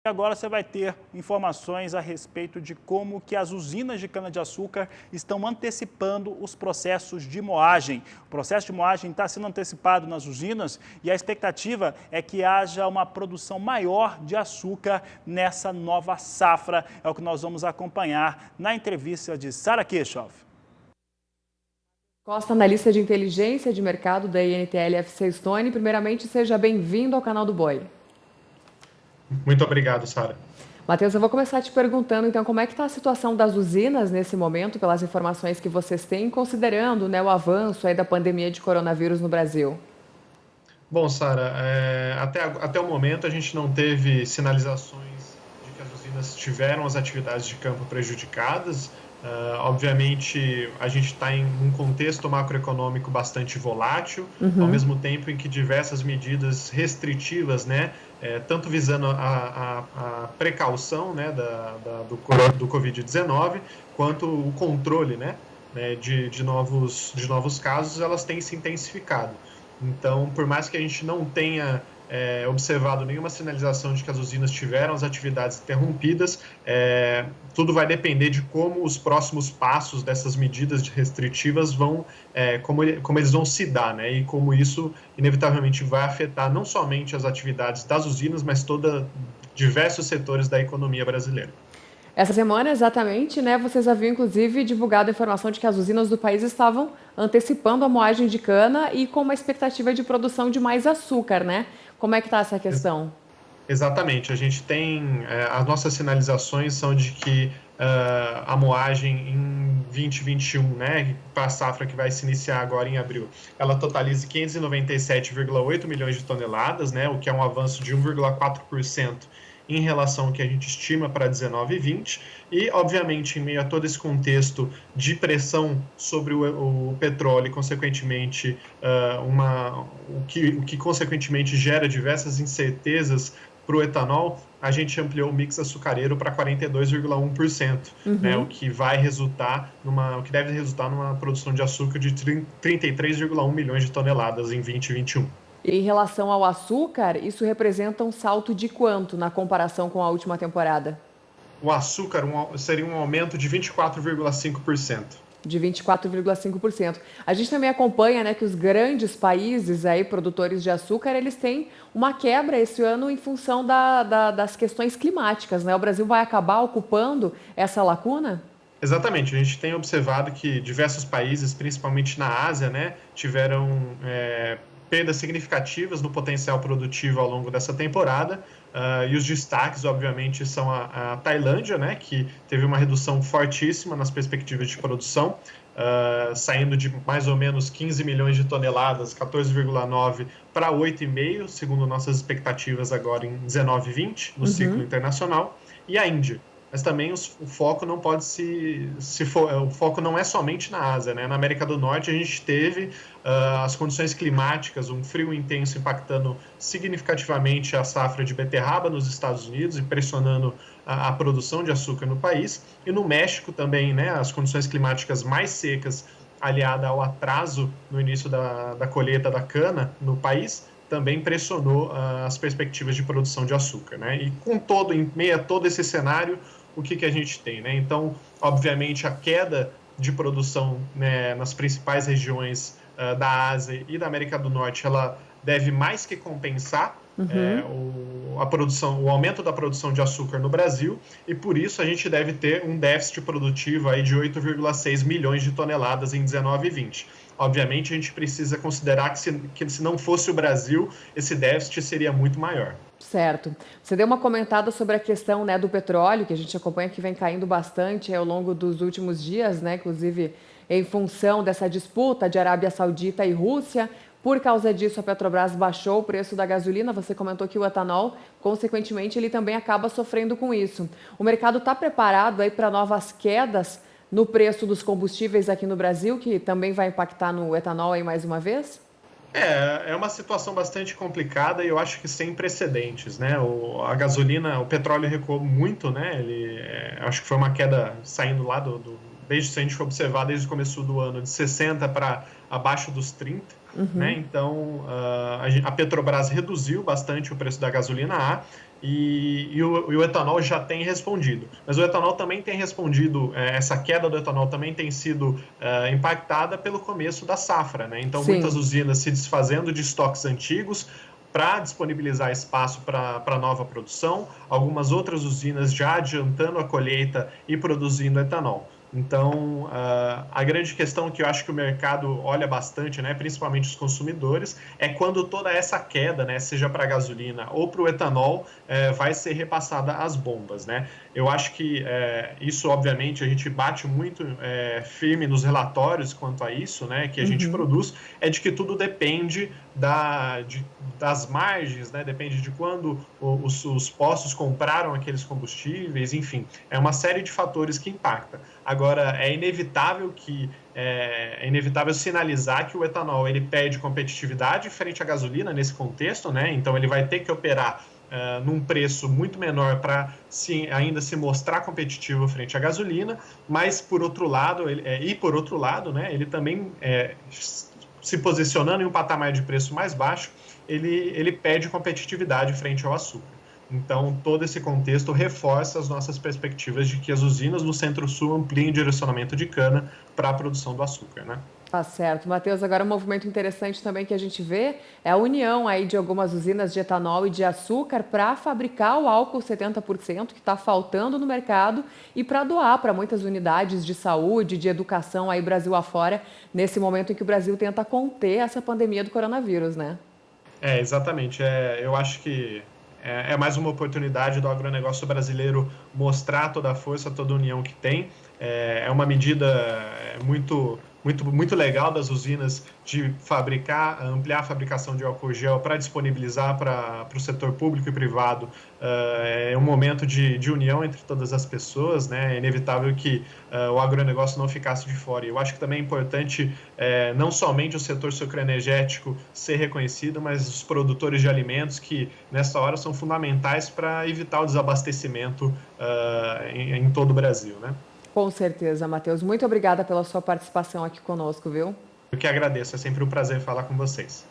Agora você vai ter informações a respeito de como que as usinas de cana-de-açúcar estão antecipando os processos de moagem. O processo de moagem está sendo antecipado nas usinas e a expectativa é que haja uma produção maior de açúcar nessa nova safra. É o que nós vamos acompanhar na entrevista de Sara Kirchhoff. Costa, analista de inteligência de mercado da INTL FC Stone. Primeiramente, seja bem-vindo ao canal do Boi. Muito obrigado, Sara. Matheus, eu vou começar te perguntando, então, como é que está a situação das usinas nesse momento, pelas informações que vocês têm, considerando, né, o avanço aí da pandemia de coronavírus no Brasil? Bom, Sara, até o momento a gente não teve sinalizações de que as usinas tiveram as atividades de campo prejudicadas. Obviamente, a gente está em um contexto macroeconômico bastante volátil, ao mesmo tempo em que diversas medidas restritivas, né, tanto visando a precaução, né, do Covid-19, quanto o controle, né, de novos casos, elas têm se intensificado. Então, por mais que a gente não tenha observado nenhuma sinalização de que as usinas tiveram as atividades interrompidas, tudo vai depender de como os próximos passos dessas medidas restritivas vão, como eles vão se dar, né? E como isso inevitavelmente vai afetar não somente as atividades das usinas, mas diversos setores da economia brasileira. Essa semana, exatamente, né, vocês haviam, inclusive, divulgado a informação de que as usinas do país estavam antecipando a moagem de cana e com uma expectativa de produção de mais açúcar, né? Como é que está essa questão? Exatamente. A gente tem... as nossas sinalizações são de que a moagem em 2021, né, para a safra que vai se iniciar agora em abril, ela totaliza 597,8 milhões de toneladas, né, o que é um avanço de 1,4% em relação ao que a gente estima para 19 e 20, e, obviamente, em meio a todo esse contexto de pressão sobre o petróleo e, consequentemente, o que consequentemente gera diversas incertezas para o etanol, a gente ampliou o mix açucareiro para 42,1%, né, o que deve resultar numa produção de açúcar de 33,1 milhões de toneladas em 2021. Em relação ao açúcar, isso representa um salto de quanto na comparação com a última temporada? O açúcar seria um aumento de 24,5%. De 24,5%. A gente também acompanha, né, que os grandes países aí, produtores de açúcar, eles têm uma quebra esse ano em função das questões climáticas, né? O Brasil vai acabar ocupando essa lacuna? Exatamente. A gente tem observado que diversos países, principalmente na Ásia, né, tiveram perdas significativas no potencial produtivo ao longo dessa temporada, e os destaques, obviamente, são a Tailândia, né, que teve uma redução fortíssima nas perspectivas de produção, saindo de mais ou menos 15 milhões de toneladas, 14,9 para 8,5, segundo nossas expectativas agora em 19 e 20, no ciclo internacional, e a Índia. Mas também o foco não pode o foco não é somente na Ásia, né? Na América do Norte a gente teve as condições climáticas, um frio intenso impactando significativamente a safra de beterraba nos Estados Unidos e pressionando a produção de açúcar no país. E no México também, né? As condições climáticas mais secas, aliada ao atraso no início da colheita da cana no país, também pressionou as perspectivas de produção de açúcar, né? E em meio a todo esse cenário, o que a gente tem, né? Então, obviamente, a queda de produção, né, nas principais regiões da Ásia e da América do Norte, ela deve mais que compensar o aumento da produção de açúcar no Brasil, e por isso a gente deve ter um déficit produtivo aí de 8,6 milhões de toneladas em 19 e 20. Obviamente, a gente precisa considerar que se não fosse o Brasil, esse déficit seria muito maior. Certo. Você deu uma comentada sobre a questão, né, do petróleo, que a gente acompanha que vem caindo bastante ao longo dos últimos dias, né, inclusive em função dessa disputa de Arábia Saudita e Rússia. Por causa disso, a Petrobras baixou o preço da gasolina. Você comentou que o etanol, consequentemente, ele também acaba sofrendo com isso. O mercado está preparado aí para novas quedas no preço dos combustíveis aqui no Brasil, que também vai impactar no etanol aí mais uma vez? É uma situação bastante complicada e eu acho que sem precedentes, né? A gasolina, o petróleo recuou muito, né? Acho que foi uma queda saindo lá se a gente for observar desde o começo do ano, de 60 para abaixo dos 30, né? Então, a Petrobras reduziu bastante o preço da gasolina A e o etanol já tem respondido. Mas o etanol também tem respondido, essa queda do etanol também tem sido impactada pelo começo da safra, né? Então, Sim. muitas usinas se desfazendo de estoques antigos para disponibilizar espaço para nova produção, algumas outras usinas já adiantando a colheita e produzindo etanol. Então, a grande questão que eu acho que o mercado olha bastante, né, principalmente os consumidores, é quando toda essa queda, né, seja para a gasolina ou para o etanol, vai ser repassada às bombas, né? Eu acho que isso, obviamente, a gente bate muito firme nos relatórios quanto a isso, né, que a gente produz, é de que tudo depende das margens, né, depende de quando os postos compraram aqueles combustíveis, enfim, é uma série de fatores que impacta. Agora, é inevitável sinalizar que o etanol ele perde competitividade frente à gasolina nesse contexto, né? Então ele vai ter que operar num preço muito menor para ainda se mostrar competitivo frente à gasolina, mas por outro lado, né, ele também se posicionando em um patamar de preço mais baixo, ele perde competitividade frente ao açúcar. Então, todo esse contexto reforça as nossas perspectivas de que as usinas no Centro-Sul ampliem o direcionamento de cana para a produção do açúcar, né? Tá certo. Matheus, agora um movimento interessante também que a gente vê é a união aí de algumas usinas de etanol e de açúcar para fabricar o álcool 70% que está faltando no mercado e para doar para muitas unidades de saúde, de educação aí Brasil afora, nesse momento em que o Brasil tenta conter essa pandemia do coronavírus, né? Exatamente. Eu acho que é mais uma oportunidade do agronegócio brasileiro mostrar toda a força, toda a união que tem. É uma medida muito legal das usinas de ampliar a fabricação de álcool gel para disponibilizar para o setor público e privado. É um momento de união entre todas as pessoas, né? É inevitável que o agronegócio não ficasse de fora. E eu acho que também é importante não somente o setor sucroenergético ser reconhecido, mas os produtores de alimentos que, nessa hora, são fundamentais para evitar o desabastecimento em todo o Brasil, né? Com certeza, Matheus. Muito obrigada pela sua participação aqui conosco, viu? Eu que agradeço, é sempre um prazer falar com vocês.